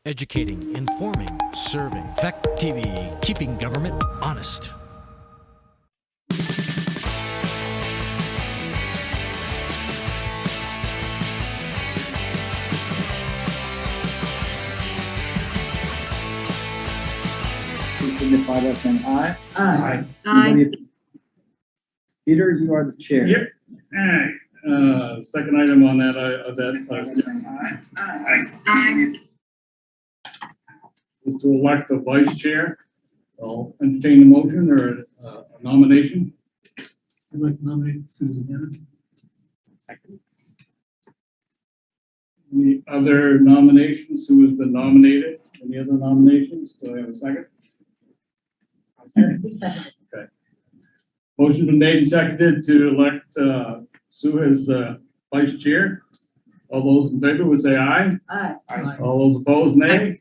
Educating, informing, serving. Fact TV, keeping government honest. Please signify by saying aye. Aye. Anybody- Peter, you are the chair. Yep. All right. Second item on that, is to elect a vice chair. I'll entertain a motion or a nomination. I'd like to nominate Susan Hannan. Second. Any other nominations? Who has been nominated? Any other nominations? Do I have a second? Okay. Motion been made and seconded to elect Sue as the vice chair. All those in favor would say aye. Aye. All those opposed, nay.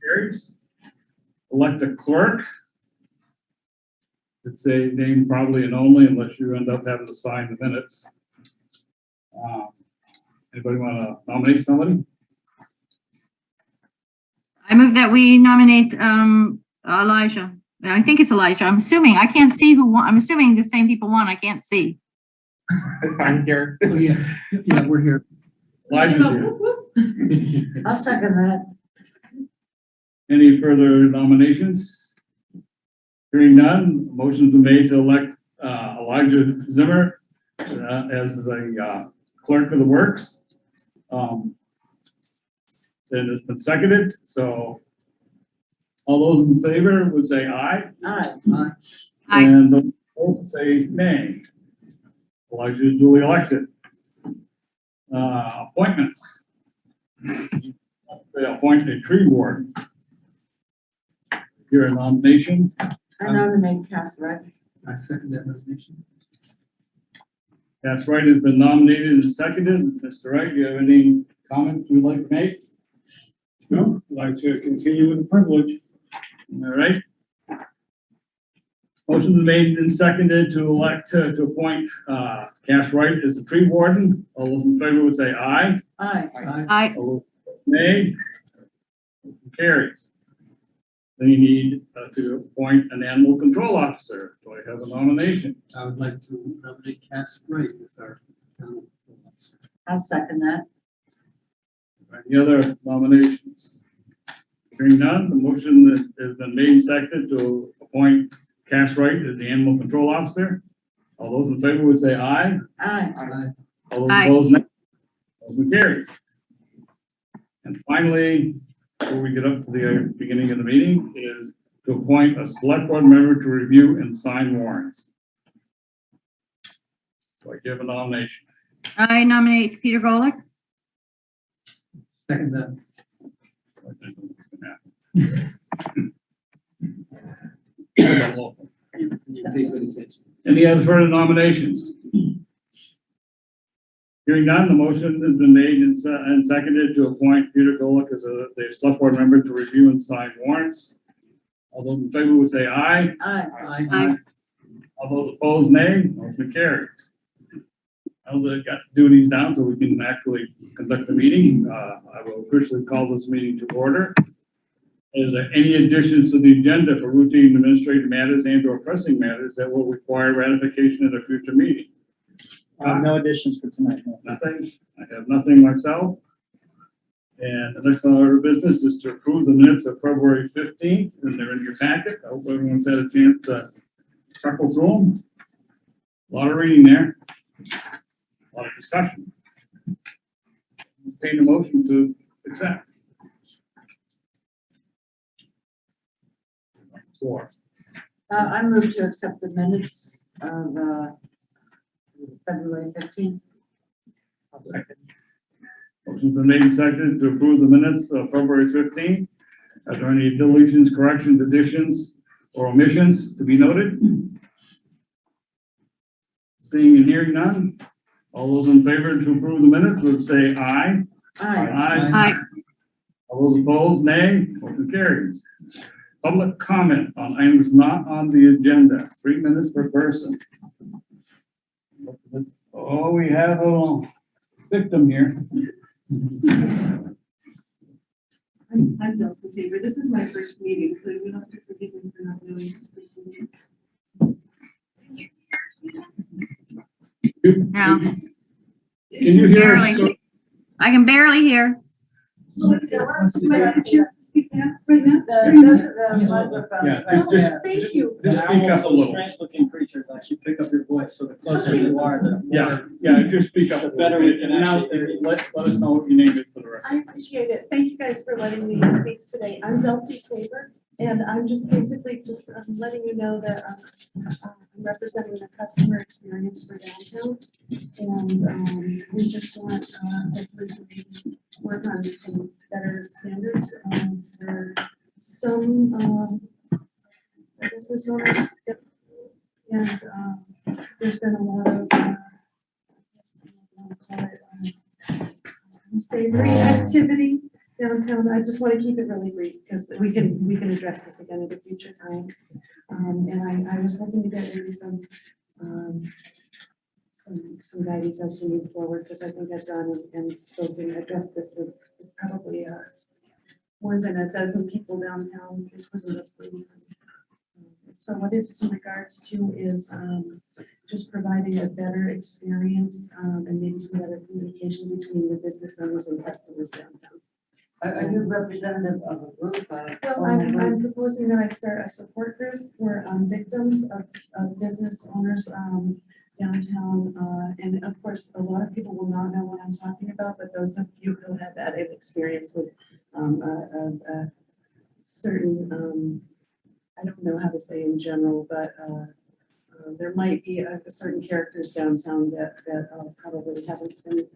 Carries. Elect a clerk. It's a name probably and only unless you end up having to sign the minutes. Anybody want to nominate somebody? I move that we nominate Elijah. I think it's Elijah. I'm assuming. I can't see who won. I'm assuming the same people won. I can't see. I'm here. Oh, yeah, we're here. Elijah's here. I'll second that. Any further nominations? Hearing none, motion's been made to elect Elijah Zimmer as the clerk of the works. Then it's been seconded, so all those in favor would say aye. Aye. Aye. And those opposed would say nay. Elijah is duly elected. Appointments. They appoint a tree warden. Here a nomination. I nominate Cass Wright. I second that nomination. Cass Wright has been nominated and seconded. Mr. Wright, do you have any comments you'd like to make? No, I'd like to continue with the privilege. All right. Motion made and seconded to elect to appoint Cass Wright as the tree warden. All those in favor would say aye. Aye. Aye. All those nay. Motion carries. Then you need to appoint an animal control officer. Do I have a nomination? I would like to nominate Cass Wright as our town officer. I'll second that. Any other nominations? Hearing none, the motion that has been made and seconded to appoint Cass Wright as the animal control officer. All those in favor would say aye. Aye. Aye. All those Aye. opposed, nay. Motion carries. And finally, before we get up to the beginning of the meeting, is to appoint a select board member to review and sign warrants. Do I give a nomination? I nominate Peter Golick. Second that. Pay good attention. Any other further nominations? Hearing none, the motion has been made and seconded to appoint Peter Golick as the select board member to review and sign warrants. All those in favor would say aye. Aye. Aye. All those opposed, nay. Motion carries. I've got to do these down so we can actually conduct the meeting. I will officially call this meeting to order. Is there any additions to the agenda for routine administrative matters and/or pressing matters that will require ratification at a future meeting? No additions for tonight. No. Nothing. I have nothing myself. And the next order of business is to approve the minutes of February 15th, and they're in your packet. I hope everyone's had a chance to chuckle through them. A lot of reading there. A lot of discussion. Entertain a motion to accept. Floor. I move to accept the minutes of February 15th. Motion's been made and seconded to approve the minutes of February 15th. Are there any deletions, corrections, additions, or omissions to be noted? Seeing and hearing none, all those in favor to approve the minutes would say aye. Aye. Aye. All those opposed, nay. Motion carries. Public comment on items not on the agenda, 3 minutes per person. Oh, we have a victim here. I'm Delson Tabor. This is my first meeting, so you have to forgive me for not knowing the procedure. No, Can you hear us? barely. I can barely hear. Do I have a chance to speak now, right now? Yeah, just, Thank you. just speak up a little. Strange looking creature that actually pick up your voice, so the closer you are, the Yeah, more. yeah, just speak up. The better we can Now, actually hear you. let us know what your name is for the record. I appreciate it. Thank you guys for letting me speak today. I'm Delcy Tabor, and I'm just basically just letting you know that I'm representing the customer experience for downtown. And we just want hopefully to maybe work on some better standards for some business owners. And there's been a lot of I guess I want to call it unsavory activity downtown. I just want to keep it really brief because we can address this again at a future time. And I was hoping to get maybe some guidance as we move forward, because I think I've done and spoken, addressed this with probably more than a dozen people downtown, including the police. So what it's in regards to is just providing a better experience and maybe some better communication between the business owners and customers downtown. Are you representative of a group? Well, I'm proposing that I start a support group for victims of business owners downtown. And of course, a lot of people will not know what I'm talking about, but those of you who have that experience with certain, I don't know how to say in general, but there might be certain characters downtown that probably haven't been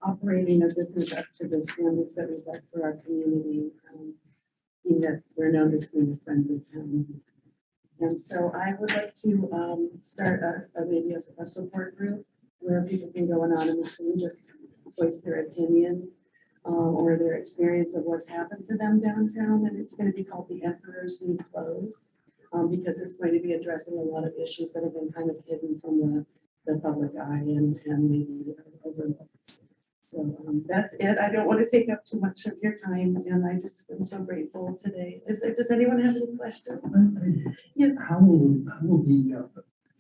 operating a business up to the standards that we'd like for our community, being that we're known as being a friendly town. And so I would like to start maybe a support group where people can go anonymously and just voice their opinion or their experience of what's happened to them downtown. And it's going to be called The Emperor's New Clothes because it's going to be addressing a lot of issues that have been kind of hidden from the public eye and maybe overlooked. So that's it. I don't want to take up too much of your time, and I just am so grateful today. Does anyone have any questions? Yes, How will the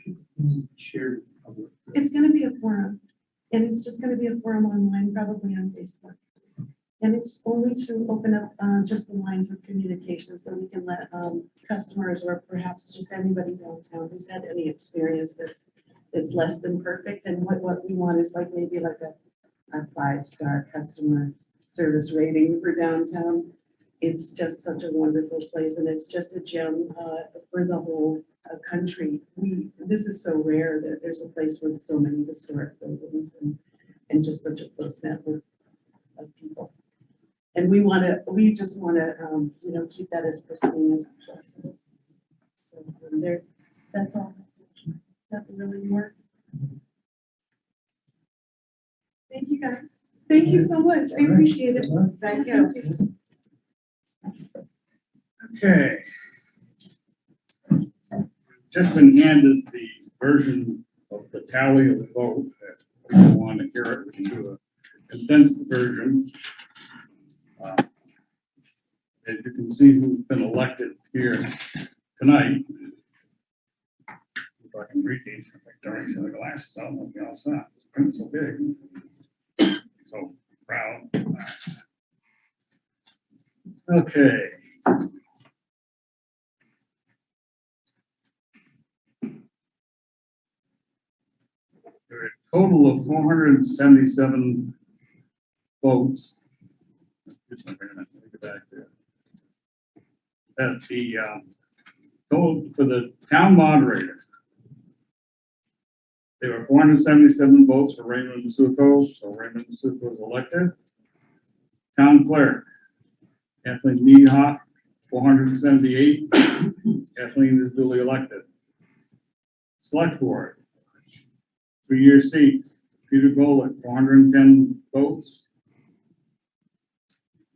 people be shared public? it's going to be a forum, and it's just going to be a forum online, probably on Facebook. And it's only to open up just the lines of communication so we can let customers or perhaps just anybody downtown who's had any experience that's less than perfect. And what we want is like maybe like a 5-star customer service rating for downtown. It's just such a wonderful place, and it's just a gem for the whole country. This is so rare that there's a place with so many historic buildings and just such a close network of people. And we just want to, keep that as pristine as possible. So that's all. Nothing really more. Thank you, guys. Thank you so much. I appreciate it. Thank you. Okay. Just been handed the version of the tally of the vote. If you want to hear it, we can do a condensed version. As you can see who's been elected here tonight. If I can read these, I think during some of the glasses, I don't know if you all saw it. It's print so big. So proud. Okay. There are a total of 477 votes. Just a minute, let me go back there. That's the total for the town moderator. There were 477 votes for Raymond Masuko, so Raymond Masuko was elected. Town clerk, Kathleen Nehoff, 478. Kathleen is duly elected. Select board, 3-year seat, Peter Golick, 410 votes.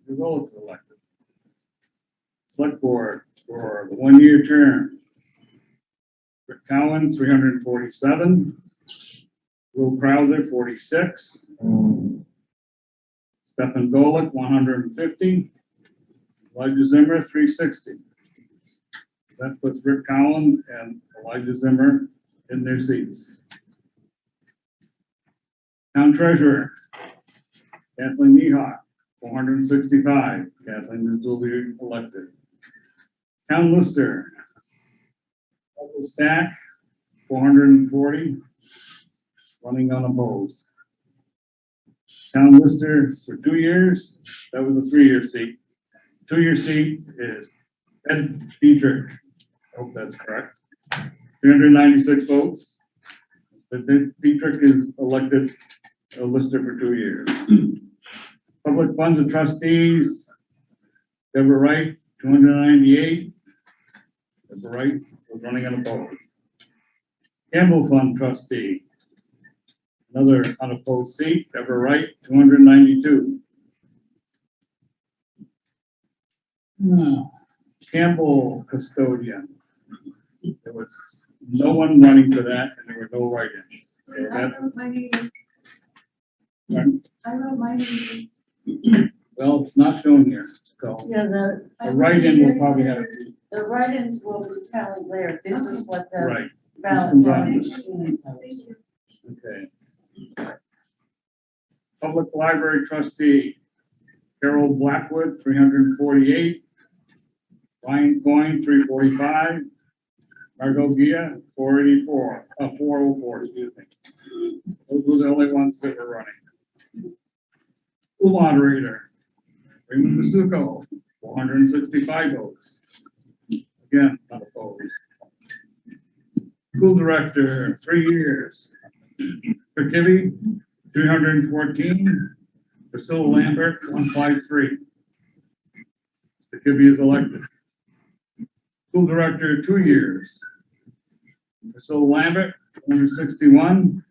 Peter Golick is elected. Select board for the 1-year term, Rick Cowan, 347. Will Krauser, 46. Stephen Golick, 150. Elijah Zimmer, 360. That puts Rick Collin and Elijah Zimmer in their seats. Town treasurer, Kathleen Nehawk, 465. Kathleen is duly elected. Town lister, Michael Stack, 440, running unopposed. Town lister for 2 years, that was a 3-year seat. 2-year seat is Ed Dietrich. I hope that's correct. 396 votes. But Dietrich is elected a lister for 2 years. Public funds and trustees, Deborah Wright, 298. Deborah Wright was running unopposed. Campbell Fund trustee, another unopposed seat, Deborah Wright, 292. Campbell custodian, there was no one running for that, and there were no write-ins. So I that, wrote my name. Pardon? I wrote my name. well, it's not shown here, so Yeah, a write-in will probably have, the write-ins will be tallied later. This is what the right, ballot comes tallying on. machine Thank knows. you. okay. Public library trustee, Carol Blackwood, 348. Ryan Coyne, 345. Margot Gia, 484, 404, excuse me. Those were the only ones that were running. School moderator, Raymond Masuko, 465 votes. Again, not opposed. School director, 3 years. For Kibbe, 314. Priscilla Lambert, 153. Mr. Kibbe is elected. School director, 2 years. Priscilla Lambert, 161.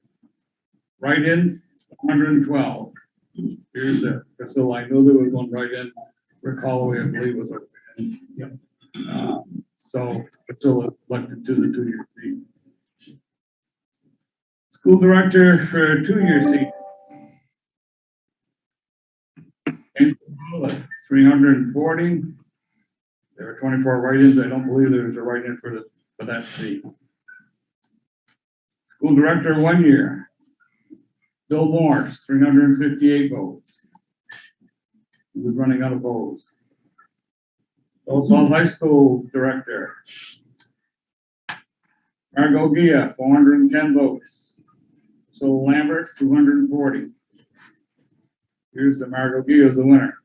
Write-in, 112. Here's the Priscilla. I know there was one write-in. Rick Holloway, I believe, was over. Yep. So Priscilla elected to the 2-year seat. School director for a 2-year seat. And 340. There were 24 write-ins. I don't believe there was a write-in for that seat. School director, 1 year. Bill Morse, 358 votes. He was running unopposed. Ellsworth High School director. Margot Gia, 410 votes. So Lambert, 240. Here's the Margot Gia as the winner.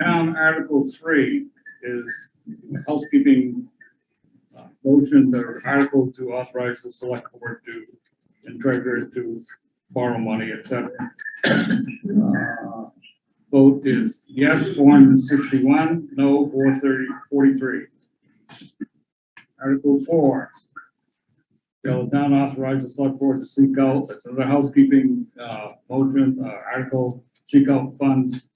Town Article 3 is housekeeping motion or article to authorize the select board to and treasurer to borrow money, etc. Vote is yes, 461, no, 43. Article 4. Shall the town authorize the select board to seek out, that's another housekeeping motion, article, seek out funds.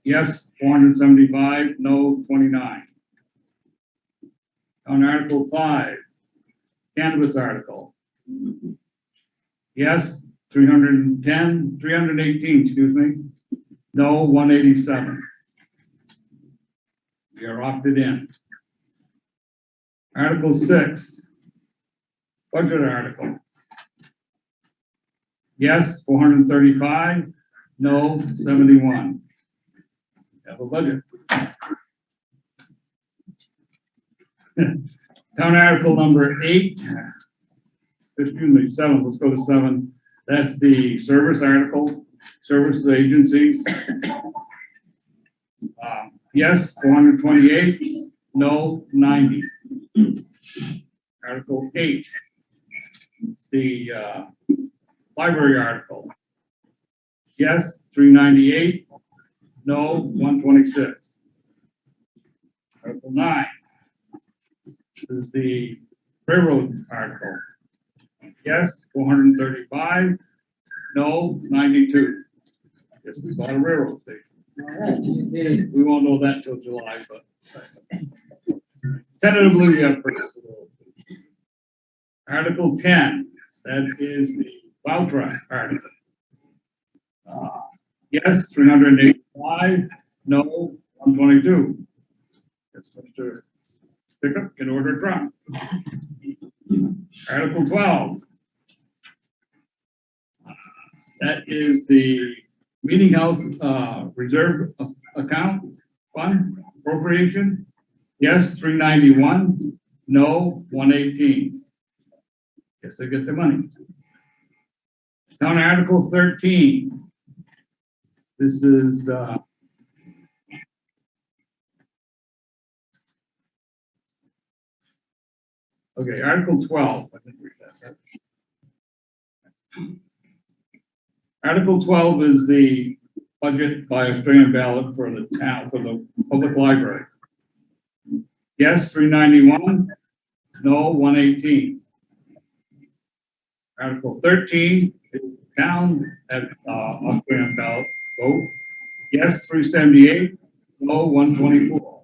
Yes, 475, no, 29. On Article 5, cannabis article. Yes, 318, excuse me. No, 187. We are opted in. Article 6, budget article. Yes, 435, no, 71. Have a budget. Town article number 8, excuse me, 7, let's go to 7. That's the service article, service agencies. Yes, 428, no, 90. Article 8, it's the library article. Yes, 398, no, 126. Article 9. This is the railroad article. Yes, 435, no, 92. Yes, we bought a railroad station. We won't know that till July, but tentatively we have. Article 10, That is the plow truck article. Yes, 385, no, 122. That's Mr. Pickup can order a truck. Article 12. That is the meeting house reserve account fund appropriation. Yes, 391, no, 118. Guess they get the money. Down to Article 13. This is okay, Article 12. I didn't read that. Article 12 is the budget by Australian ballot for the town, for the public library. Yes, 391, no, 118. Article 13 is town at Australian ballot vote. Yes, 378, no, 124.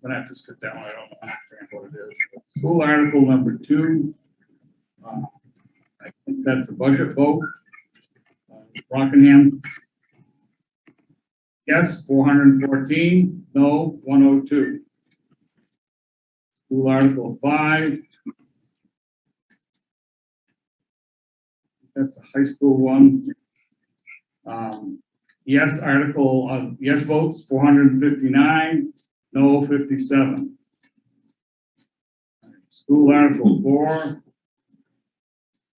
I'm gonna have to skip that one. I don't understand what it is. School article number 2. I think that's a budget vote. Rockingham. Yes, 414. No, 102. School article 5. That's a high school one. Yes article, yes votes 459. No, 57. School article 4,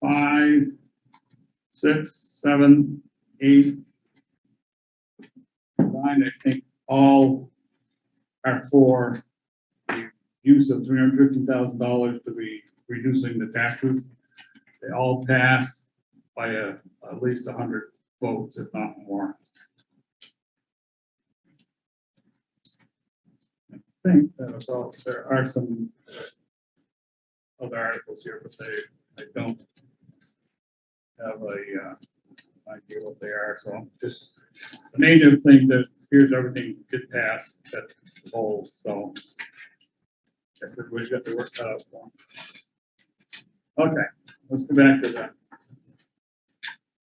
5, 6, 7, 8, 9, I think all are for the use of $350,000 to be reducing the taxes. They all passed by at least 100 votes, if not more. I think that was all. There are some other articles here, but I don't have a idea what they are. So just the major thing that here's everything did pass at the polls. So everybody's got their work cut out for them. Okay, let's go back to the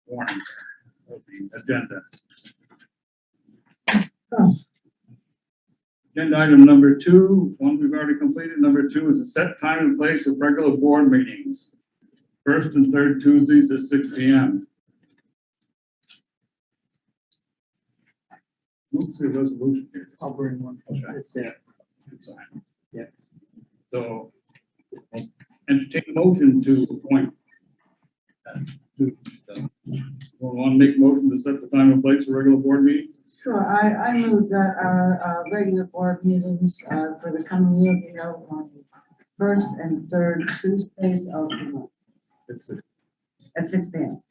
warning of the agenda. Agenda item number 2, one we've already completed. Number 2 is a set time and place of regular board meetings. First and third Tuesdays at 6 p.m. Don't see a resolution here. I'll bring one. Okay. It's there. It's fine. Yeah. So I'll entertain a motion to appoint. Want to make a motion to set the time and place for regular board meetings? Sure, I move that our regular board meetings for the coming year be held on first and third Tuesdays of the month It's at 6 p.m.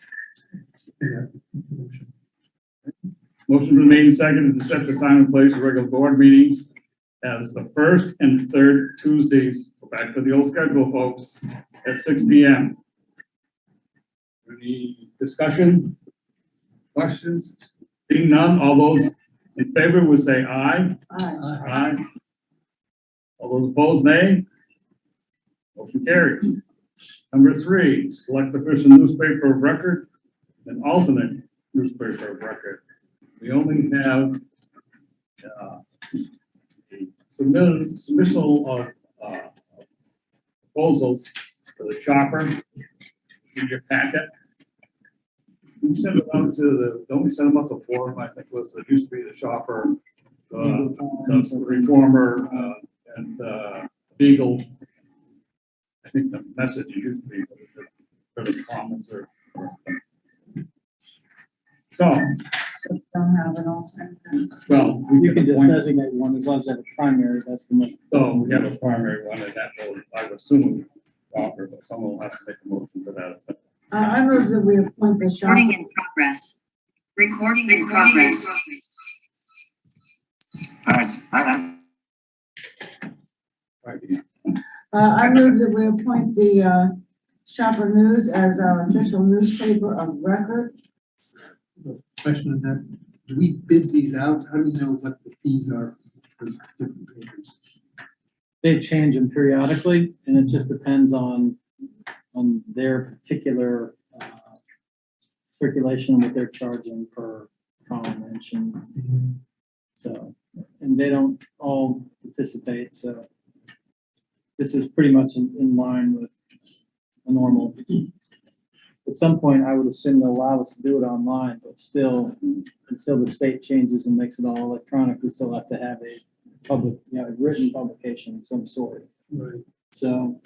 motion been made and seconded to set the time and place for regular board meetings as the first and third Tuesdays. Go back to the old schedule, folks, at 6 p.m. Any discussion? Questions? Seeing none, all those in favor would say aye. Aye. Aye. All those opposed, nay. Motion carries. Number 3, select official newspaper of record and alternate newspaper of record. We only have a submission of proposals for the shopper in your packet. We send it out to the, don't we send them out to forum? I think was, it used to be the shopper, the reformer, and Beagle. I think the message used to be for the comments or. So, Don't have an alternate. well, You we can just appoint- designate one as long as you have a primary, that's the one. So we have a primary one, and that will, I would assume, offer, but someone will have to make a motion to that effect. I move that we appoint the shopper. Recording in progress. Recording in progress. Right, yeah. I move that we appoint the Shopper News as our official newspaper of record. Question on that, do we bid these out? How do you know what the fees are for different papers? They change them periodically, and it just depends on their particular circulation and what they're charging per column inch. And so, and they don't all participate, so this is pretty much in line with a normal. At some point, I would assume they'll allow us to do it online, but still, until the state changes and makes it all electronic, we still have to have a public, a written publication of some sort. Right. So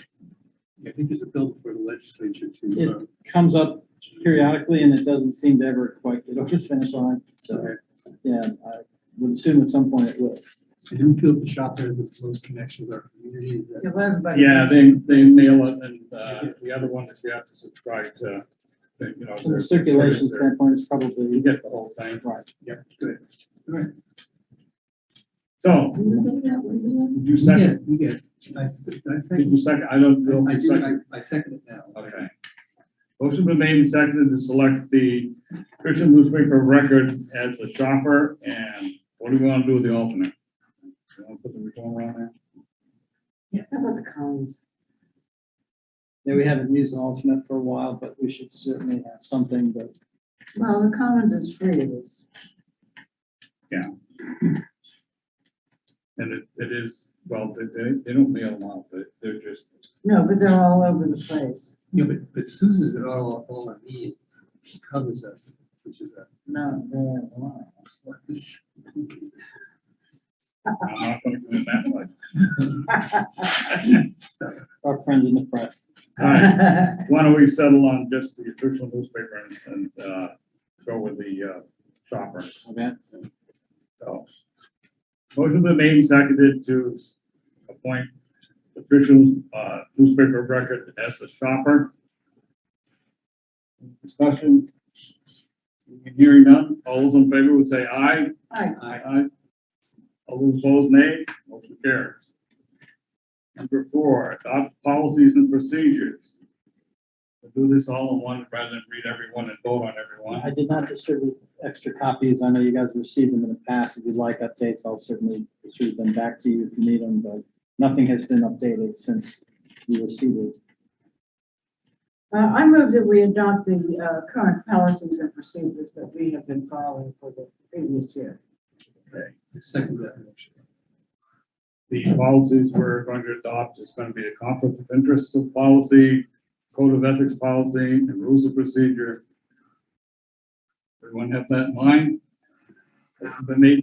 I think there's a bill for the legislature to, it comes up periodically, and it doesn't seem to ever quite get over the finish line. So, yeah, I would assume at some point it will. I do feel the shopper has the most connection with our community. Is that- Yeah, well, everybody- Yeah, they mail it, and the other one is you have to subscribe to, From a circulation their- standpoint, it's You probably get the whole thing. right. Yeah, good. All right. So, Do you think that would be? did you second? We get, I Did second. you second? I don't know I if you do, second. I second it now. Okay. Motion been made and seconded to select the Christian newspaper of record as the shopper, and what do we want to do with the alternate? You want to put the reformer on there? Yeah, how about the columns? Yeah, we haven't used an alternate for a while, but we should certainly have something, but Well, the Commons is free. It's And it is, well, they don't mail them out, they're just, no, but they're all over the place. Yeah, but Susan's at all our meetings. She covers us, which is a. No, they're alive. I'm not gonna go in that much. our friends in the press. All right, why don't we settle on just the official newspaper and go with the shopper? Okay. So, motion been made and seconded to appoint official newspaper of record as the shopper. Discussion? Hearing none, all those in favor would say aye. Aye. Aye. All those opposed, nay. Motion carries. Number 4, adopt policies and procedures. We'll do this all in one rather than read everyone and vote on everyone. I did not distribute extra copies. I know you guys received them in the past. If you'd like updates, I'll certainly distribute them back to you if you need them, but nothing has been updated since you received it. I move that we adopt the current policies and procedures that we have been following for the previous year. Okay. Second that motion. The policies we're going to adopt is going to be a conflict of interest policy, code of ethics policy, and rules of procedure. Everyone have that in mind? The main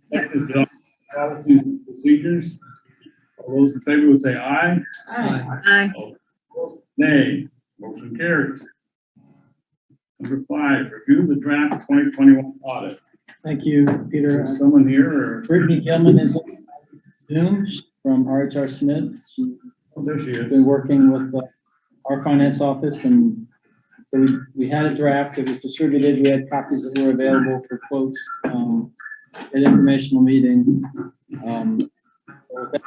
policies and procedures. All those in favor would say aye. Aye. Opposed, nay. Motion carries. Number 5, review the draft 2021 audit. Thank you, Is Peter. there someone here or? Brittany Gilman is on Zoom from RHR Smith. She's Oh, there she is. been working with our finance office, and so we had a draft. It was distributed. We had copies that were available for quotes at informational meeting. With that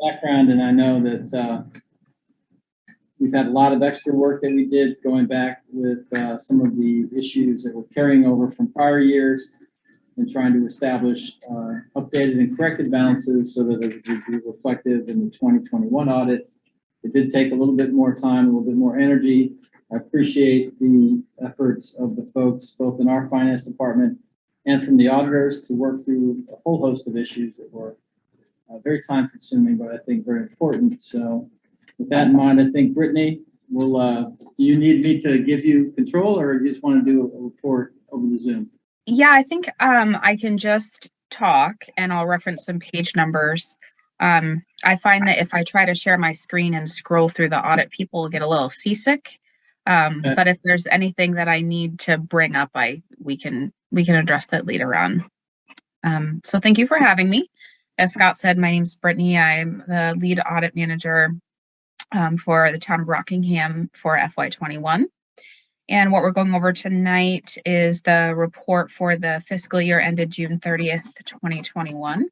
background, and I know that we've had a lot of extra work that we did going back with some of the issues that were carrying over from prior years and trying to establish updated and corrected balances so that it would be reflective in the 2021 audit. It did take a little bit more time, a little bit more energy. I appreciate the efforts of the folks, both in our finance department and from the auditors, to work through a whole host of issues that were very time consuming, but I think very important. So with that in mind, I think Brittany will, do you need me to give you control, or do you just want to do a report over the Zoom? Yeah, I think I can just talk and I'll reference some page numbers. I find that if I try to share my screen and scroll through the audit, people get a little seasick. But if there's anything that I need to bring up, we can address that later on. So thank you for having me. As Scott said, my name's Brittany. I'm the lead audit manager for the town of Rockingham for FY21. And what we're going over tonight is the report for the fiscal year ended June 30th, 2021.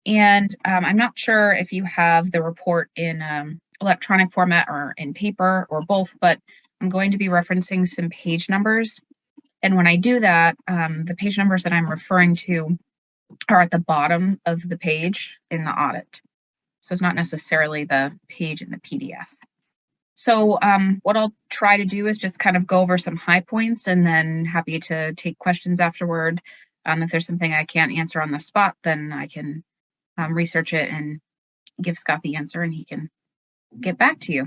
And I'm not sure if you have the report in electronic format or in paper or both, but I'm going to be referencing some page numbers. And when I do that, the page numbers that I'm referring to are at the bottom of the page in the audit. So it's not necessarily the page in the PDF. So what I'll try to do is just kind of go over some high points, and then happy to take questions afterward. If there's something I can't answer on the spot, then I can research it and give Scott the answer, and he can get back to you.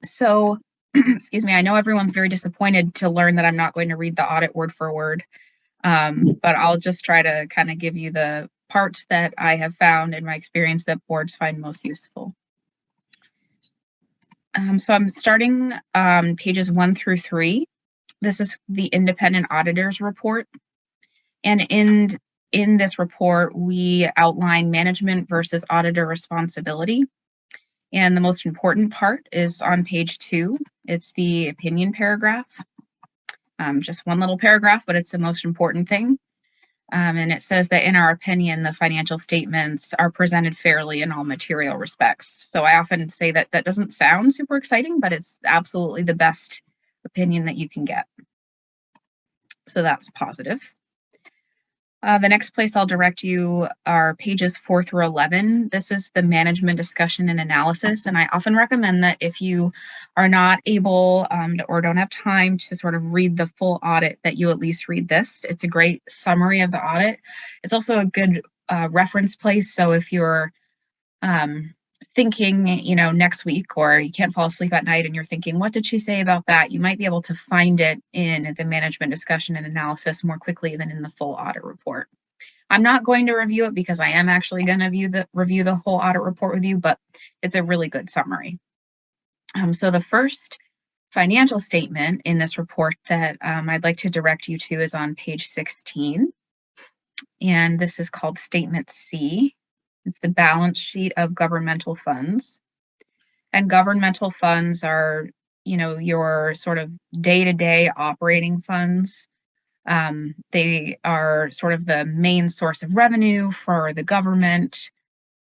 So, excuse me, I know everyone's very disappointed to learn that I'm not going to read the audit word for word, but I'll just try to kind of give you the parts that I have found in my experience that boards find most useful. So I'm starting pages 1 through 3. This is the independent auditors report. And in this report, we outline management versus auditor responsibility. And the most important part is on page 2. It's the opinion paragraph. Just one little paragraph, but it's the most important thing. And it says that in our opinion, the financial statements are presented fairly in all material respects. So I often say that that doesn't sound super exciting, but it's absolutely the best opinion that you can get. So that's positive. The next place I'll direct you are pages 4 through 11. This is the management discussion and analysis. And I often recommend that if you are not able or don't have time to sort of read the full audit, that you at least read this. It's a great summary of the audit. It's also a good reference place. So if you're thinking, next week, or you can't fall asleep at night and you're thinking, what did she say about that? You might be able to find it in the management discussion and analysis more quickly than in the full audit report. I'm not going to review it because I am actually going to review the whole audit report with you, but it's a really good summary. So the first financial statement in this report that I'd like to direct you to is on page 16. And this is called Statement C. It's the balance sheet of governmental funds. And governmental funds are, your sort of day-to-day operating funds. They are sort of the main source of revenue for the government,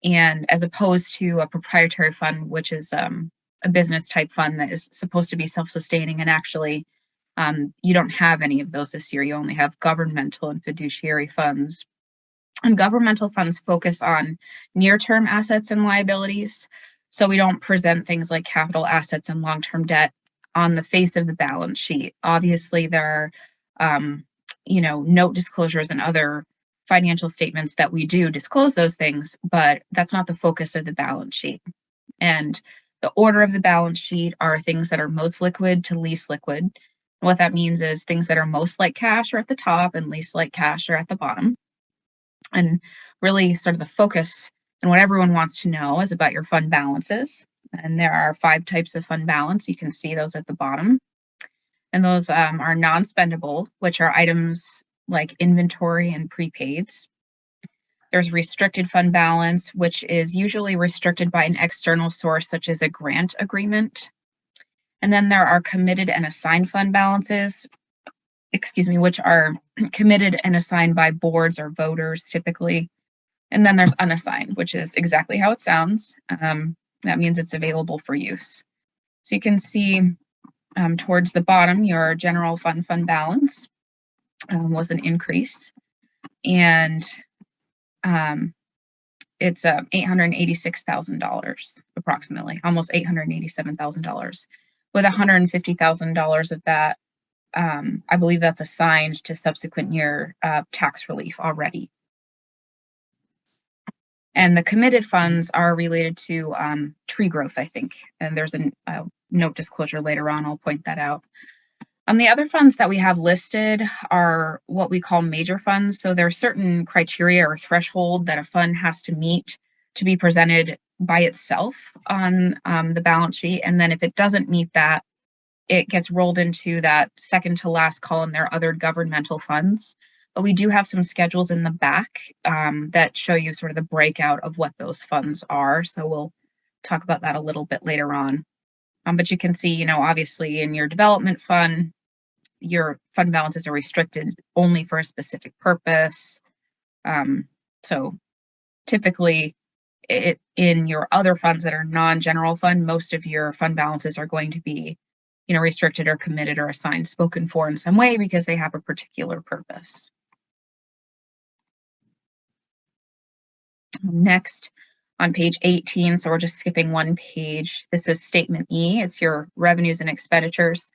and as opposed to a proprietary fund, which is a business type fund that is supposed to be self-sustaining, and actually you don't have any of those this year. You only have governmental and fiduciary funds. And governmental funds focus on near-term assets and liabilities. So we don't present things like capital assets and long-term debt on the face of the balance sheet. Obviously, there are, note disclosures and other financial statements that we do disclose those things, but that's not the focus of the balance sheet. And the order of the balance sheet are things that are most liquid to least liquid. What that means is things that are most like cash are at the top and least like cash are at the bottom. And really sort of the focus and what everyone wants to know is about your fund balances. And there are 5 types of fund balance. You can see those at the bottom. And those are non-spendable, which are items like inventory and prepaids. There's restricted fund balance, which is usually restricted by an external source, such as a grant agreement. And then there are committed and assigned fund balances, which are committed and assigned by boards or voters typically. And then there's unassigned, which is exactly how it sounds. That means it's available for use. So you can see towards the bottom, your general fund balance was an increase. And it's $886,000 approximately, almost $887,000, with $150,000 of that. I believe that's assigned to subsequent year tax relief already. And the committed funds are related to tree growth, I think. And there's a note disclosure later on. I'll point that out. The other funds that we have listed are what we call major funds. So there are certain criteria or threshold that a fund has to meet to be presented by itself on the balance sheet. And then if it doesn't meet that, it gets rolled into that second to last column. There are other governmental funds. But we do have some schedules in the back that show you sort of the breakout of what those funds are. So we'll talk about that a little bit later on. But you can see, obviously in your development fund, your fund balances are restricted only for a specific purpose. So typically in your other funds that are non-general fund, most of your fund balances are going to be, restricted or committed or assigned, spoken for in some way because they have a particular purpose. Next, on page 18, so we're just skipping one page. This is statement E. It's your revenues and expenditures.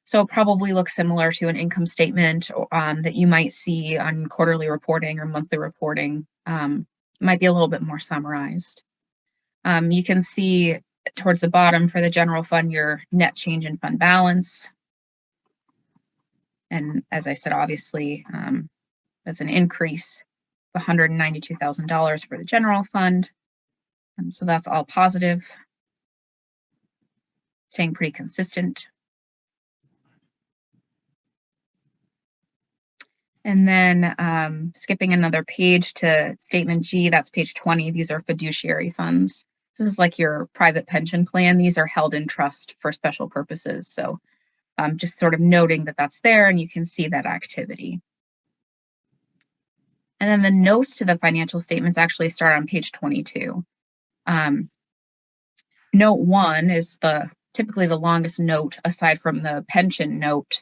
So it probably looks similar to an income statement that you might see on quarterly reporting or monthly reporting. Might be a little bit more summarized. You can see towards the bottom for the general fund, your net change in fund balance. And as I said, obviously, that's an increase of $192,000 for the general fund. So that's all positive, staying pretty consistent. And then skipping another page to statement G, that's page 20. These are fiduciary funds. This is like your private pension plan. These are held in trust for special purposes. So just sort of noting that that's there and you can see that activity. And then the notes to the financial statements actually start on page 22. Note 1 is typically the longest note aside from the pension note.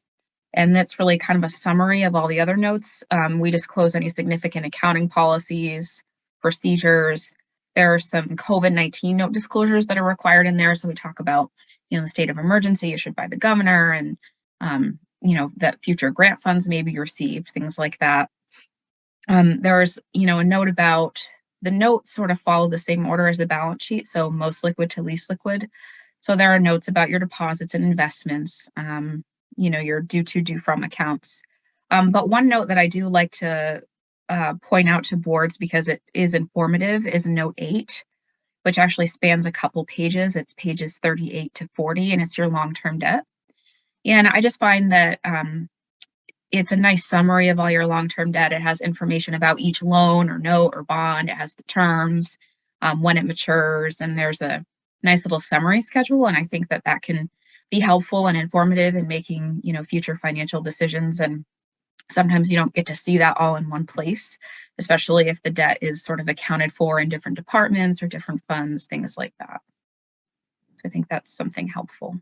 And that's really kind of a summary of all the other notes. We disclose any significant accounting policies, procedures. There are some COVID-19 note disclosures that are required in there. So we talk about, the state of emergency issued by the governor and, that future grant funds may be received, things like that. There's, a note about the notes sort of follow the same order as the balance sheet. So most liquid to least liquid. So there are notes about your deposits and investments. Your due from accounts. But one note that I do like to point out to boards because it is informative is note 8, which actually spans a couple pages. It's pages 38 to 40, and it's your long-term debt. And I just find that it's a nice summary of all your long-term debt. It has information about each loan or note or bond. It has the terms, when it matures, and there's a nice little summary schedule. And I think that can be helpful and informative in making, future financial decisions. And sometimes you don't get to see that all in one place, especially if the debt is sort of accounted for in different departments or different funds, things like that. So I think that's something helpful.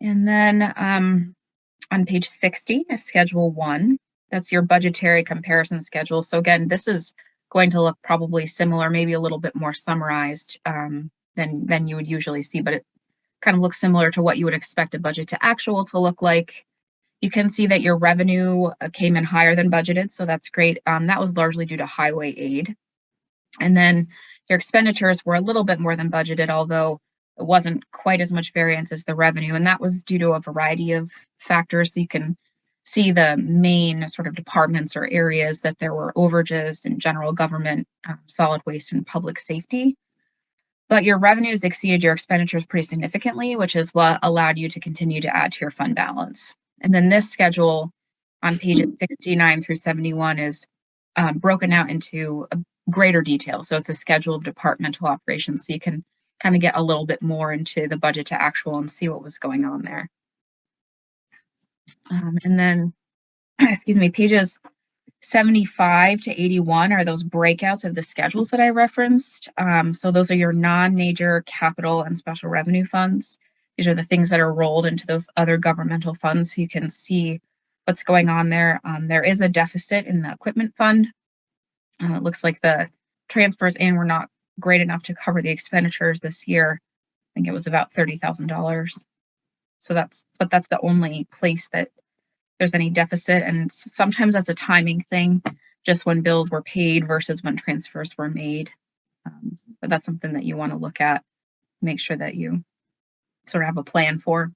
And then on page 60 is schedule 1. That's your budgetary comparison schedule. So again, this is going to look probably similar, maybe a little bit more summarized than you would usually see, but it kind of looks similar to what you would expect a budget to actual to look like. You can see that your revenue came in higher than budgeted, so that's great. That was largely due to highway aid. And then your expenditures were a little bit more than budgeted, although it wasn't quite as much variance as the revenue, and that was due to a variety of factors. So you can see the main sort of departments or areas that there were overages in general government, solid waste, and public safety. But your revenues exceeded your expenditures pretty significantly, which is what allowed you to continue to add to your fund balance. And then this schedule on pages 69 through 71 is broken out into a greater detail. So it's a schedule of departmental operations. So you can kind of get a little bit more into the budget to actual and see what was going on there. And then, pages 75 to 81 are those breakouts of the schedules that I referenced. So those are your non-major capital and special revenue funds. These are the things that are rolled into those other governmental funds. So you can see what's going on there. There is a deficit in the equipment fund. It looks like the transfers in were not great enough to cover the expenditures this year. I think it was about $30,000. So that's the only place that there's any deficit. And sometimes that's a timing thing, just when bills were paid versus when transfers were made. But that's something that you want to look at, make sure that you sort of have a plan for.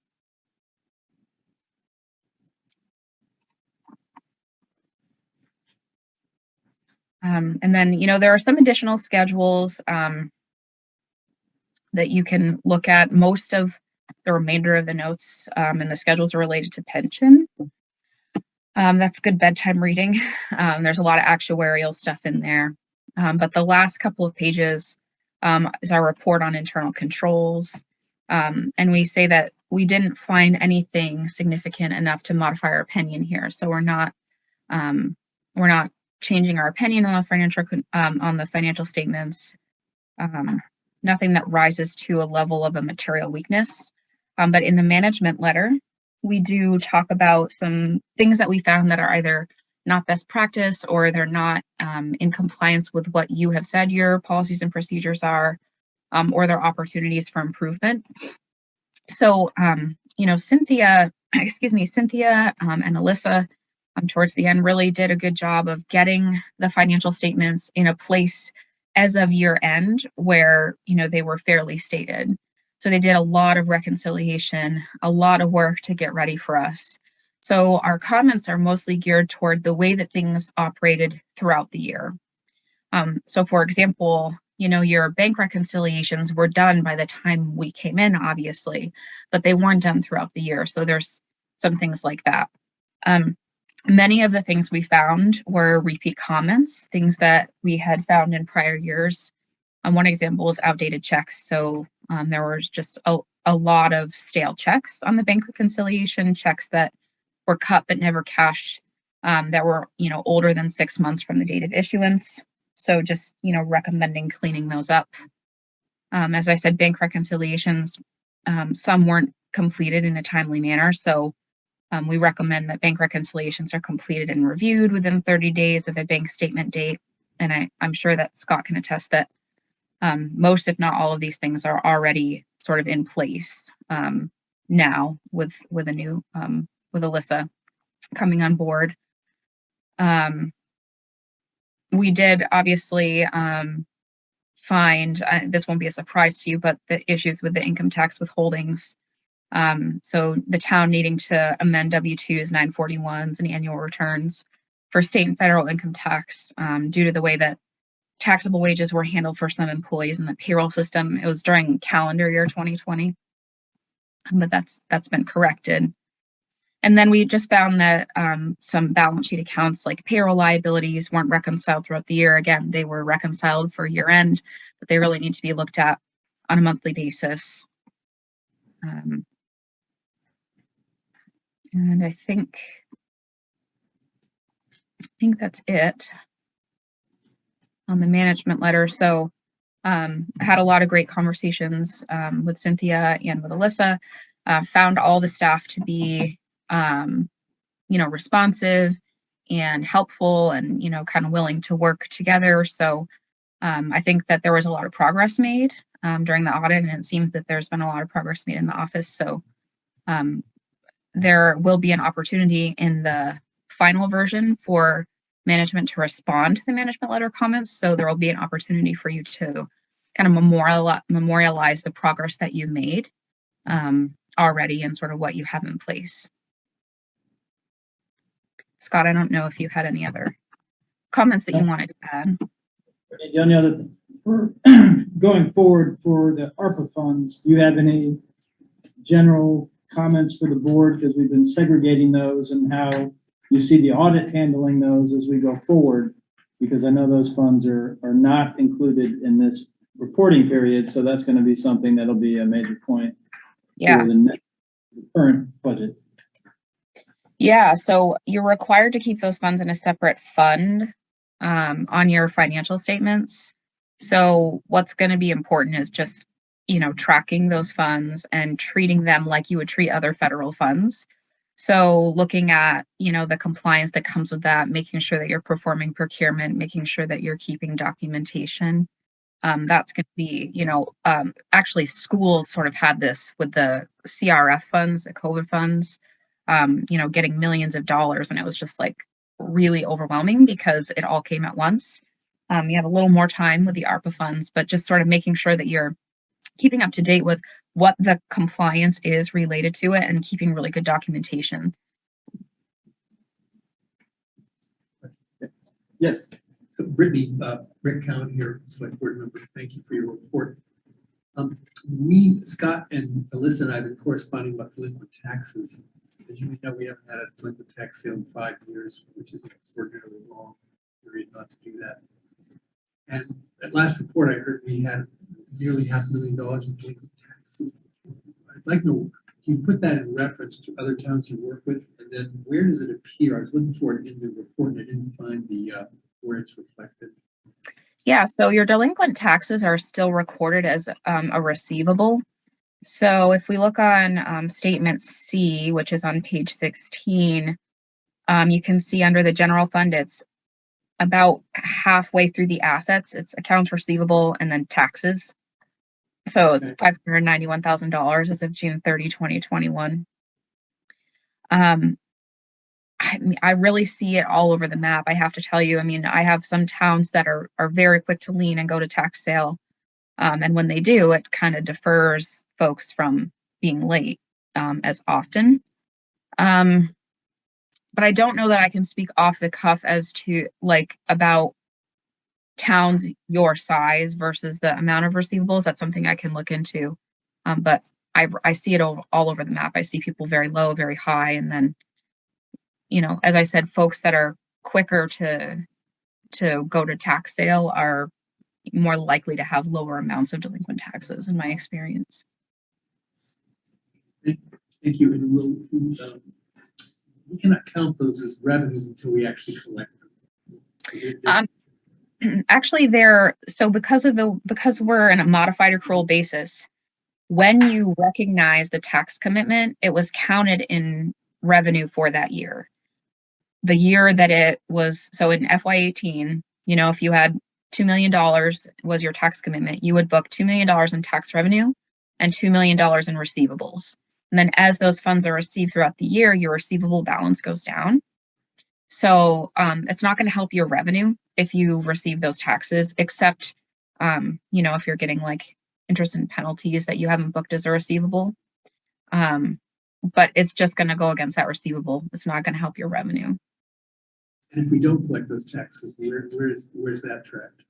And then, there are some additional schedules that you can look at. Most of the remainder of the notes and the schedules are related to pension. That's good bedtime reading. There's a lot of actuarial stuff in there. But the last couple of pages is our report on internal controls. And we say that we didn't find anything significant enough to modify our opinion here. So we're not we're not changing our opinion on the financial statements. Nothing that rises to a level of a material weakness. But in the management letter, we do talk about some things that we found that are either not best practice or they're not in compliance with what you have said your policies and procedures are, or there are opportunities for improvement. So, Cynthia and Alyssa towards the end really did a good job of getting the financial statements in a place as of year end where, they were fairly stated. So they did a lot of reconciliation, a lot of work to get ready for us. So our comments are mostly geared toward the way that things operated throughout the year. So for example, your bank reconciliations were done by the time we came in, obviously, but they weren't done throughout the year. So there's some things like that. Many of the things we found were repeat comments, things that we had found in prior years. One example is outdated checks. So there was just a lot of stale checks on the bank reconciliation, checks that were cut but never cashed, that were older than 6 months from the date of issuance. So just recommending cleaning those up. As I said, bank reconciliations, some weren't completed in a timely manner. So we recommend that bank reconciliations are completed and reviewed within 30 days of the bank statement date. And I'm sure that Scott can attest that most, if not all of these things are already sort of in place now with a new, with Alyssa coming on board. We did obviously find, this won't be a surprise to you, but the issues with the income tax withholdings. So the town needing to amend W-2s, 941s, and annual returns for state and federal income tax due to the way that taxable wages were handled for some employees in the payroll system. It was during calendar year 2020, but that's been corrected. And then we just found that some balance sheet accounts like payroll liabilities weren't reconciled throughout the year. Again, they were reconciled for year end, but they really need to be looked at on a monthly basis. And I think that's it on the management letter. So I had a lot of great conversations with Cynthia and with Alyssa, found all the staff to be responsive and helpful and, kind of willing to work together. So I think that there was a lot of progress made during the audit, and it seems that there's been a lot of progress made in the office. So there will be an opportunity in the final version for management to respond to the management letter comments. So there will be an opportunity for you to kind of memorialize the progress that you've made already and sort of what you have in place. Scott, I don't know if you had any other comments that you wanted to add. The only other, for going forward for the ARPA funds, do you have any general comments for the board? Because we've been segregating those and how you see the audit handling those as we go forward, because I know those funds are not included in this reporting period. So that's going to be something that'll be a major point for the current budget. Yeah, so you're required to keep those funds in a separate fund on your financial statements. So what's going to be important is just, tracking those funds and treating them like you would treat other federal funds. So looking at, the compliance that comes with that, making sure that you're performing procurement, making sure that you're keeping documentation. That's going to be, actually schools sort of had this with the CRF funds, the COVID funds, getting millions of dollars. And it was just like really overwhelming because it all came at once. You have a little more time with the ARPA funds, but just sort of making sure that you're keeping up to date with what the compliance is related to it and keeping really good documentation. Yes. So Brittany, Rick Count here, Select Board member, thank you for your report. Scott and Alyssa and I have been corresponding about delinquent taxes. As you may know, we haven't had a delinquent tax sale in 5 years, which is an extraordinarily long period not to do that. And at last report I heard we had nearly $500,000 in delinquent taxes. I'd like to know you put that in reference to other towns you work with, and then where does it appear? I was looking for it in the report and I didn't find the, where it's reflected. Yeah, so your delinquent taxes are still recorded as a receivable. So if we look on statement C, which is on page 16, you can see under the general fund, it's about halfway through the assets. It's accounts receivable and then taxes. So it's $591,000 as of June 30, 2021. I really see it all over the map. I have to tell you, I mean, I have some towns that are very quick to lien and go to tax sale. And when they do, it kind of defers folks from being late as often. But I don't know that I can speak off the cuff as to like about towns your size versus the amount of receivables. That's something I can look into. But I see it all over the map. I see people very low, very high, and then, you know, as I said, folks that are quicker to go to tax sale are more likely to have lower amounts of delinquent taxes, in my experience. Thank you. And we cannot count those as revenues until we actually collect them. Actually, because we're in a modified accrual basis, when you recognize the tax commitment, it was counted in revenue for that year. The year that it was, so in FY18, you know, if you had $2 million was your tax commitment, you would book $2 million in tax revenue and $2 million in receivables. And then as those funds are received throughout the year, your receivable balance goes down. So it's not going to help your revenue if you receive those taxes, except, you know, if you're getting like interest and penalties that you haven't booked as a receivable. But it's just going to go against that receivable. It's not going to help your revenue. And if we don't collect those taxes, where's that tracked?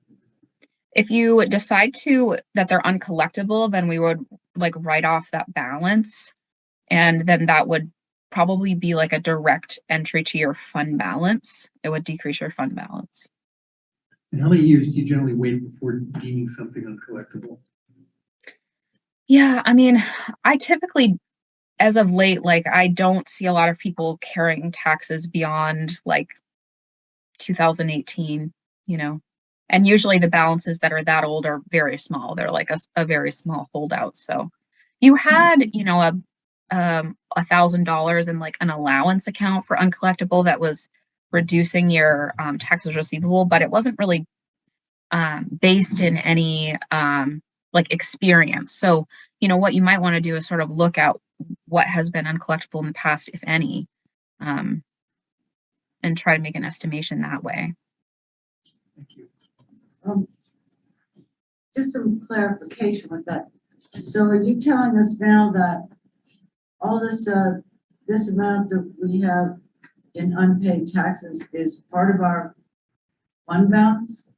If you decide that they're uncollectible, then we would like write off that balance. And then that would probably be like a direct entry to your fund balance. It would decrease your fund balance. And how many years do you generally wait before deeming something uncollectible? Yeah, I mean, I typically, as of late, like I don't see a lot of people carrying taxes beyond like 2018, you know, and usually the balances that are that old are very small. They're like a very small holdout. So you had, you know, $1,000 in like an allowance account for uncollectible that was reducing your taxes receivable, but it wasn't really based in any like experience. So, you know, what you might want to do is sort of look at what has been uncollectible in the past, if any, and try to make an estimation that way. Thank you. Just some clarification with that. So are you telling us now that all this, this amount that we have in unpaid taxes is part of our fund balance?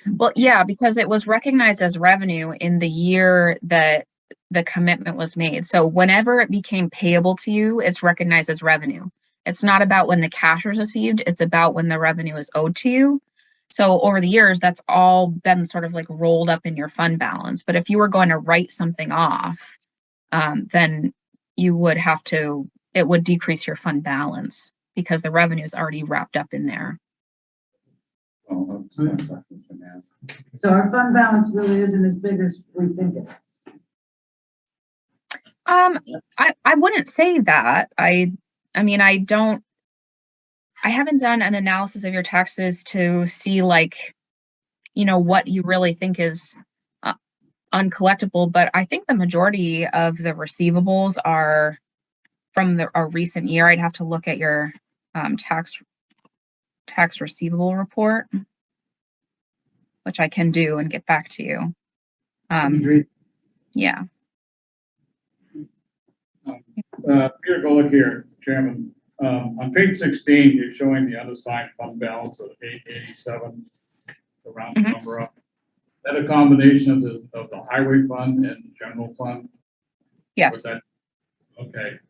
Well, yeah, because it was recognized as revenue in the year that the commitment was made. So whenever it became payable to you, it's recognized as revenue. It's not about when the cash was received, it's about when the revenue is owed to you. So over the years, that's all been sort of like rolled up in your fund balance. But if you were going to write something off, then you would have to, it would decrease your fund balance because the revenue is already wrapped up in there. So our fund balance really isn't as big as we think it is. I wouldn't say that. I mean, I haven't done an analysis of your taxes to see like, you know, what you really think is uncollectible, but I think the majority of the receivables are from a recent year. I'd have to look at your tax receivable report, which I can do and get back to you. Great. Yeah. Peter Golick here, Chairman. On page 16, you're showing the unassigned fund balance of 887, the round number up. Is that a combination of the highway fund and general fund? Yes. Okay.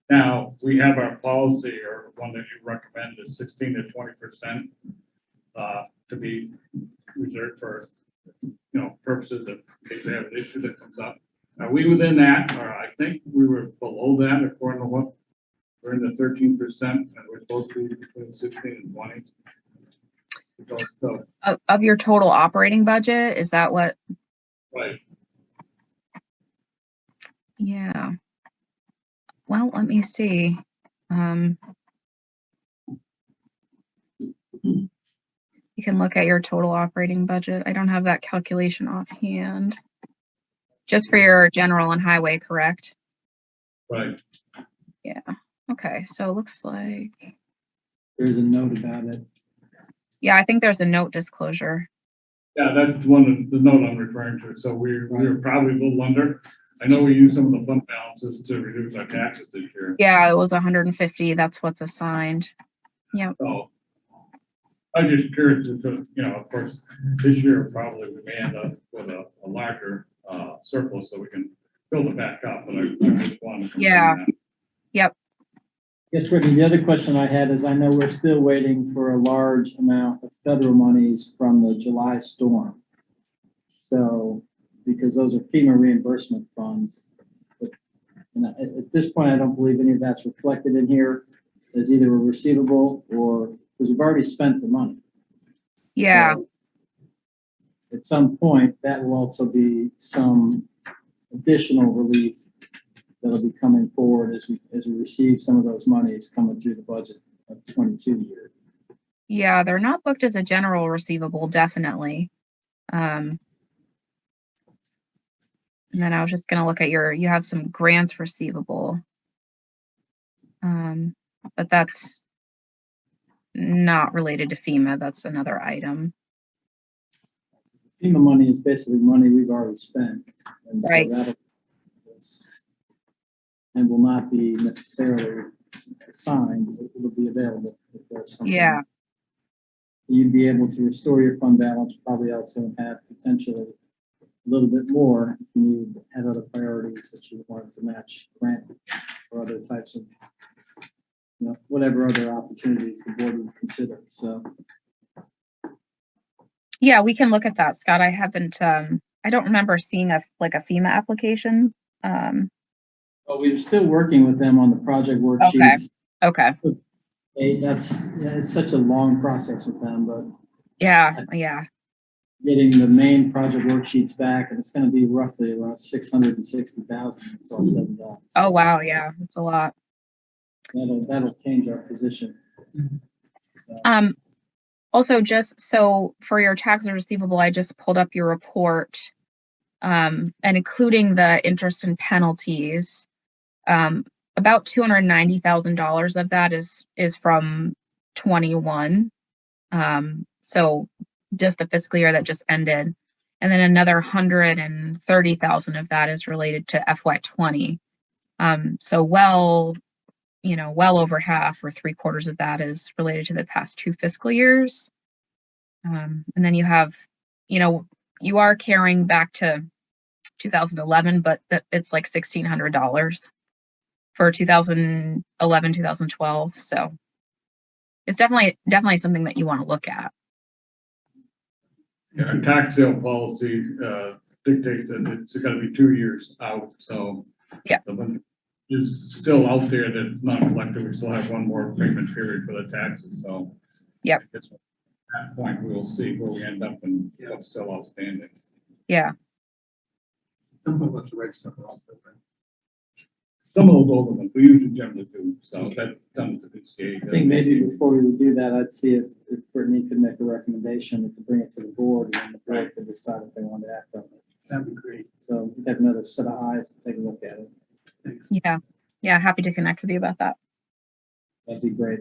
Now, we have our policy, or one that you recommend, is 16 to 20% to be reserved for, you know, purposes of in case they have an issue that comes up. Are we within that, or I think we were below that according to what, we're in the 13%, and we're supposed to be between 16 and 20. So, Of your total operating budget, is that what? right, Yeah. Well, let me see. You can look at your total operating budget. I don't have that calculation offhand. Just for your general and highway, correct? right. Yeah. Okay, so it looks like, There's a note about it. yeah, I think there's a note disclosure. Yeah, that's one of the note I'm referring to. So we're probably a little under. I know we used some of the fund balances to reduce our taxes this year. Yeah, it was 150. That's what's assigned. Yep. So I'm just curious, of course, this year probably we may end up with a larger surplus so we can build it back up, but I just wanted to confirm Yeah. that. Yep. Yes, Brittany, the other question I had is I know we're still waiting for a large amount of federal monies from the July storm. So, because those are FEMA reimbursement funds. And at this point, I don't believe any of that's reflected in here as either a receivable or, because we've already spent the money. Yeah. So, at some point, that will also be some additional relief that'll be coming forward as we receive some of those monies coming through the budget of 22 year. Yeah, they're not booked as a general receivable, definitely. And then I was just gonna look at you have some grants receivable. But that's not related to FEMA, that's another item. FEMA money is basically money we've already spent. And so Right. and will not be necessarily assigned, it'll be available if there's something. Yeah. You'd be able to restore your fund balance, probably also have potentially a little bit more if you had other priorities that you wanted to match grant or other types of, whatever other opportunities the board would consider, so. Yeah, we can look at that, Scott. I haven't, I don't remember seeing a FEMA application. But we're still working with them on the project worksheets. Okay. It's such a long process with them, but Yeah. getting the main project worksheets back, and it's gonna be roughly around 660,000, it's all said and done. So Oh, wow. Yeah, it's a lot. that'll change our position. Also, just so for your tax receivable, I just pulled up your report, and including the interest and penalties, about $290,000 of that is from 21. So just the fiscal year that just ended, and then another 130,000 of that is related to FY20. So well over half or 3/4 of that is related to the past 2 fiscal years. And then you have, you are carrying back to 2011, but it's like $1,600 for 2011, 2012. So it's definitely something that you want to look at. Yeah, our tax sale policy dictates that it's got to be 2 years out, so. Yeah. The one is still out there that's not collected. We still have one more payment period for the taxes, so. Yep. I guess at that point, we will see where we end up and what's still outstanding. Yeah. Some people have to write stuff off. Some of those older ones, we usually generally do, so that's done to the CA. I think maybe before we would do that, I'd see if Brittany could make a recommendation to bring it to the board, and then the board could decide if they want to act on it. That'd be great. So we have another set of eyes to take a look at it. Thanks. Yeah. Happy to connect with you about that. That'd be great.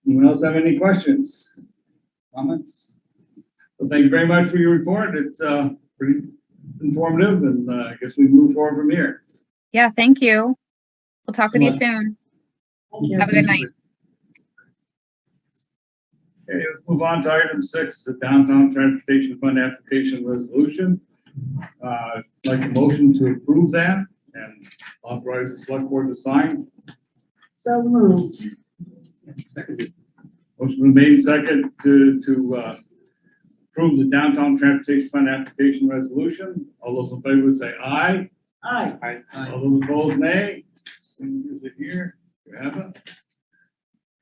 Anyone else have any questions, comments? Well, thank you very much for your report. It's pretty informative, and I guess we move forward from here. Yeah. Thank you. We'll talk with you much. soon. Thank you. Have a good night. Okay, let's move on to item 6, the Downtown Transportation Fund application resolution. I'd like a motion to approve that and authorize the select board to sign. So moved. Second. Motion been made second to approve the downtown transportation fund application resolution. All those in favor would say aye. Aye. All those opposed, nay. Signatures are here. You have it.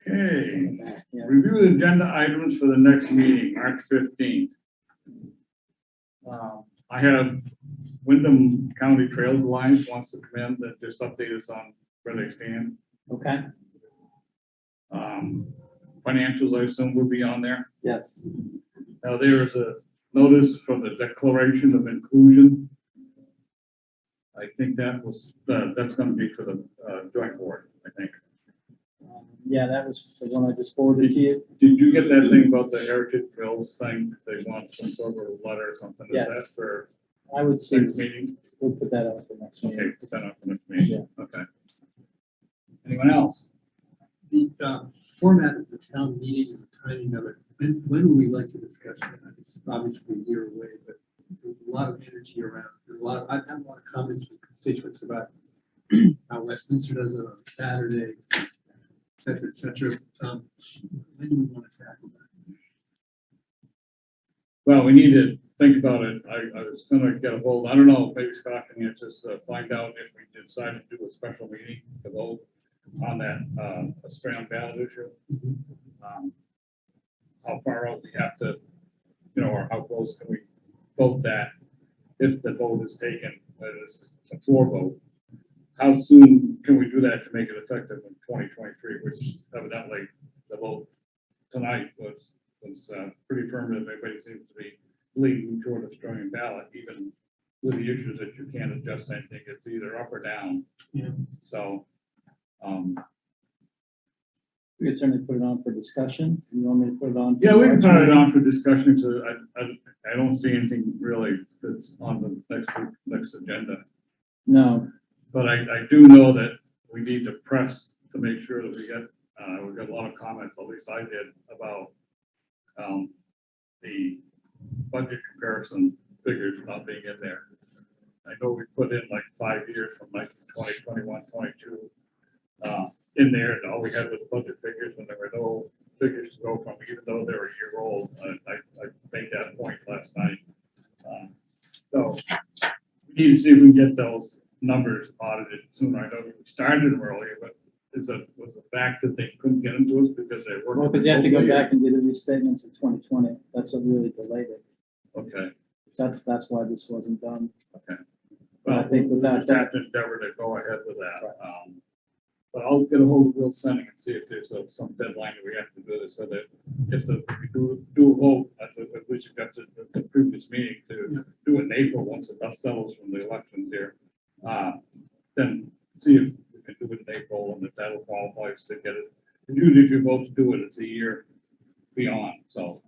Okay. Yeah. Review the agenda items for the next meeting, March 15th. I have Wyndham County Trails Alliance wants to come in that just update us on where they stand. Okay, Financials, I assume, will be on there. yes. Now, there is a notice from the Declaration of Inclusion. I think that was, that's gonna be for the joint board, I think. Yeah, that was the one I just forwarded to you. Did you get that thing about the Heritage Trails thing? They want some sort of a letter or something. Is that Yes. for I would say next meeting? we'll put that up for next Okay, meeting. put that up for next meeting. Okay. Anyone else? The format of the town meeting and the timing of it, when would we like to discuss it? It's obviously a year away, but there's a lot of energy around. I've had a lot of comments from constituents about how Westminster does it on Saturday, et cetera, et cetera. When do we want to tackle that? Well, we need to think about it. I was gonna get a hold, I don't know, maybe Scott can answer us, find out if we decide to do a special meeting to vote on that, Australian ballot issue. How far out we have to, you know, or how close can we vote that if the vote is taken, it's a floor vote. How soon can we do that to make it effective in 2023, which evidently the vote tonight was pretty affirmative. Everybody seems to be leaning toward Australian ballot, even with the issues that you can't adjust anything. It's either up or down. Yeah. So, We could certainly put it on for discussion. You want me to put it on? for yeah, we can March put it meeting? on for discussion. So I don't see anything really that's on the next agenda. No, But I do know that we need to press to make sure that we got a lot of comments, at least I did, about the budget comparison figures not being in there. I know we put in like 5 years from like 20, 21, 22 in there, and all we had was budget figures, and there were no figures to go from, even though they were a year old. I made that point last night. So we need to see if we can get those numbers audited sooner. I know we started them earlier, but was the fact that they couldn't get them to us because they weren't. well, because you have to go back and do the restatements of 2020. That's what really delayed it. Okay, That's why this wasn't done. okay. But I Well, think we without just have to endeavor to go ahead with that. But I'll get a hold of Will Senning and see if there's some deadline that we have to do this, so that if we do a vote, we should get to the previous meeting to do it in April, once the dust settles from the elections here. Then see if we can do it in April, and if that'll qualify us to get it. Usually if you vote to do it, it's a year beyond, so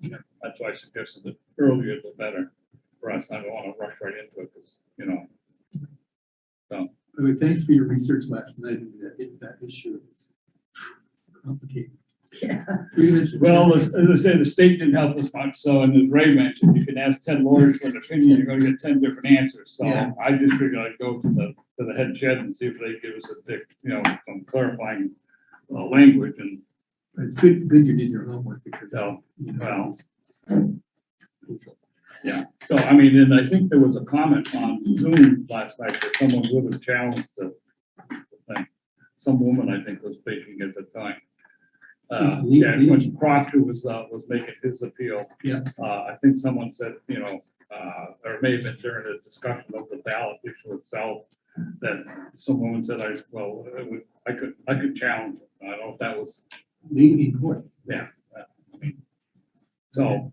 that's why I suggested that earlier the better for us. I don't want to rush right into it, because, you know. So, Anyway, thanks for your research last night. That issue is complicated. Yeah. well, as I said, the state didn't help us much, so, and as Ray mentioned, you can ask 10 lawyers for an opinion, you're gonna get 10 different answers. So Yeah. I just figured I'd go to the head shed and see if they give us some clarifying language, and It's good you did your homework, because. so, you know, well, it's- yeah. So, I mean, and I think there was a comment on Zoom last night that someone would have challenged the thing. Some woman, I think, was speaking at the time. Yeah, when Proctor was making his appeal. Yeah. I think someone said, or may have been during the discussion of the ballot issue itself, that some woman said, I could challenge it. I don't know if that was, Legally important. yeah. I mean, so,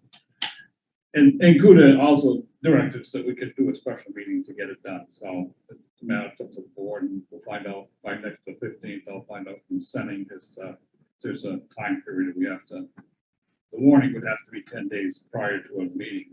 and Kuda also directed us that we could do a special meeting to get it done. So it's a matter of up to the board, and we'll find out by next the 15th. I'll find out from sending his, there's a time period we have to, the warning would have to be 10 days prior to a meeting.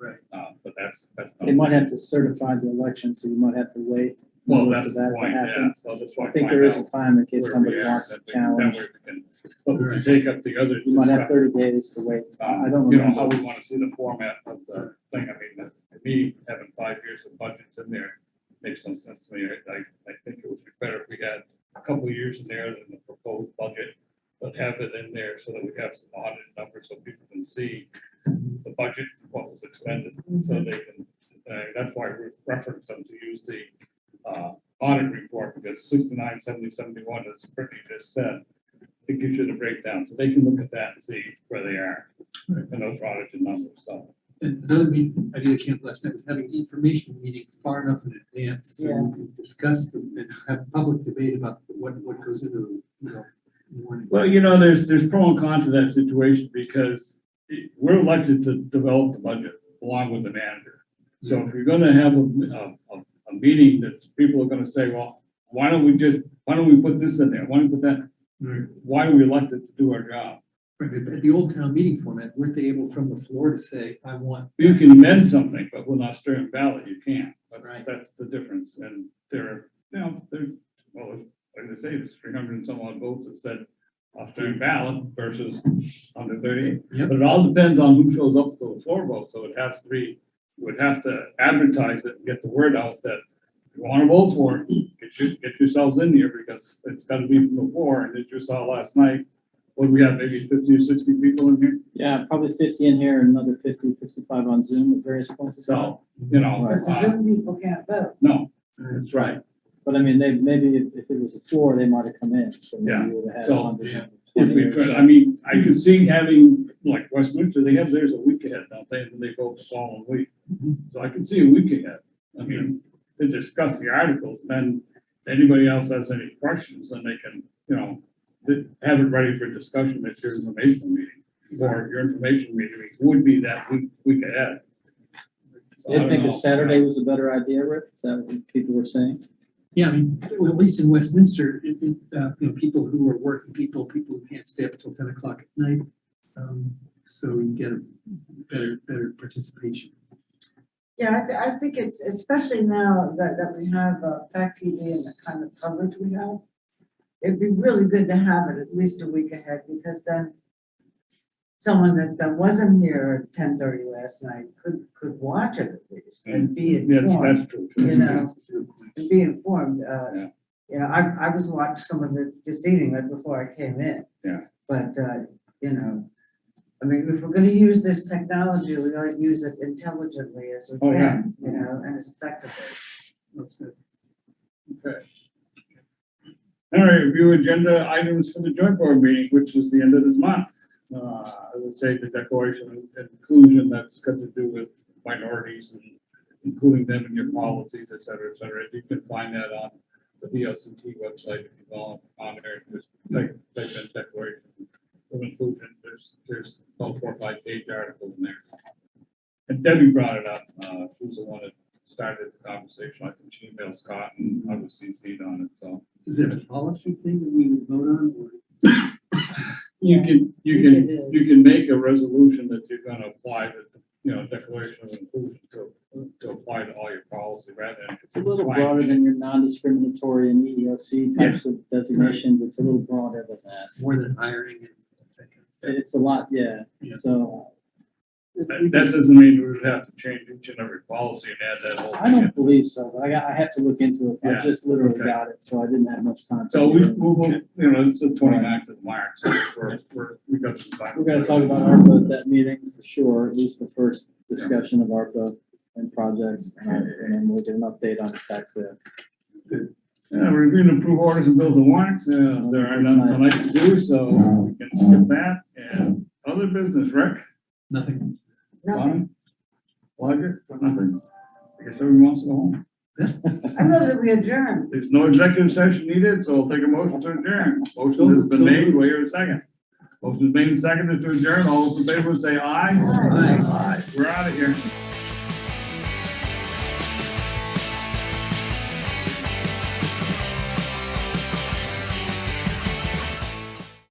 Right. But that's. They might have to certify the election, so you might have to wait. Well, for that's the that to point, yeah. happen. So that's why. I think there is a time in case where somebody we are, wants that to we- that challenge. way we can- But we can take up the other. You might have discussion. 30 days to wait. I don't You know, remember. how we want to see the format of the thing. I mean, to me, having 5 years of budgets in there makes no sense to me. I think it would be better if we had a couple of years in there than the proposed budget, but have it in there so that we have some audited numbers so people can see the budget, what articles expended, so they can, that's why we reference them to use the audit report, because 69, 70, 71, as Brittany just said, it gives you the breakdown, so they can look at that and see where they are, and those are audited numbers, so. And the other meeting, idea that came up last night was having an information meeting far enough in advance. So we can discuss and have public debate about what goes into, morning. Well, there's pro and con to that situation, because we're elected to develop the budget along with the manager. So if you're gonna have a meeting that people are gonna say, well, why don't we put this in there? Why don't we put that? Why are we elected to do our job? Right, but at the old town meeting format, weren't they able from the floor to say, I want? You can amend something, but with an Australian ballot, you can't. Right. That's the difference. And well, like I say, there's 300 and some odd votes that said Australian ballot versus under 38. Yep. But it all depends on who shows up to the floor vote. So would have to advertise it and get the word out that if you want to vote for it, get yourselves in here, because it's got to be from the floor. And as you saw last night, what do we have, maybe 50 or 60 people in here? Yeah, probably 50 in here and another 50, 55 on Zoom at various points. of time. So, But the Zoom people can't vote. no, that's right. But I mean, maybe if it was a floor, they might have come in. So maybe Yeah, we would have had so, 120 If we or could, so. I mean, I could see having, like Westminster, they have theirs a week ahead, don't they? And they vote the following week. So I can see a week ahead. I mean, to discuss the articles, then if anybody else has any questions, then they can, have it ready for discussion at your information meeting. Or your information meeting would be that week ahead. So Did I you don't think know. a Saturday was a better idea, Rick? Is that what people were saying? Yeah, I mean, well, at least in Westminster, people who are working people who can't stay up until 10 o'clock at night. So you get a better participation. Yeah, I think it's, especially now that we have Fact TV and the kind of coverage we have, it'd be really good to have it at least a week ahead, because then someone that wasn't here at 10:30 last night could watch it at least and be informed. That's true. too. And be informed. I was watching some of it this evening right before I came in. Yeah. But I mean, if we're going to use this technology, we ought to use it intelligently as we Oh, yeah. can, and as effectively. That's it. Okay. All right, review agenda items for the joint board meeting, which is the end of this month. I would say the declaration and inclusion that's got to do with minorities and including them in your policies, et cetera, et cetera. You can find that on the VLCT website if you go on there, just type in declaration of inclusion. There's about 4 or 5 page articles in there. And Debbie brought it up. She's the one that started the conversation. I think she emailed Scott and I was CC'd on it, so. Is it a policy thing that we would vote on? Or? You can make a resolution that you're gonna apply the, declaration of inclusion to apply to all your policy rather than. It's a little broader than your non-discriminatory and EEOC types of designations. It's a little broader than that. More than hiring and that kind of stuff. It's a lot, yeah. Yeah. So. That doesn't mean we would have to change each and every policy and add that whole I thing. don't believe so, but I have to look into it. I Yeah, just literally okay. got it, so I didn't have much time. to So do it. it's the 29th of March, so we got some time. We're gonna talk about ARPA at that meeting for sure, at least the first discussion of ARPA and projects, and then we'll get an update on the tax sale. Review and approve orders and bills and warrants. There are none tonight to do, so we can skip that. And other business, Rick? Nothing. Nothing. Roger? Nothing. I guess everyone wants to go home. I know that we adjourned. There's no executive session needed, so I'll take a motion to adjourn. Motion has been made. Do I hear a second? Motion is made and seconded to adjourn. All those in favor say aye. Aye. We're out of here.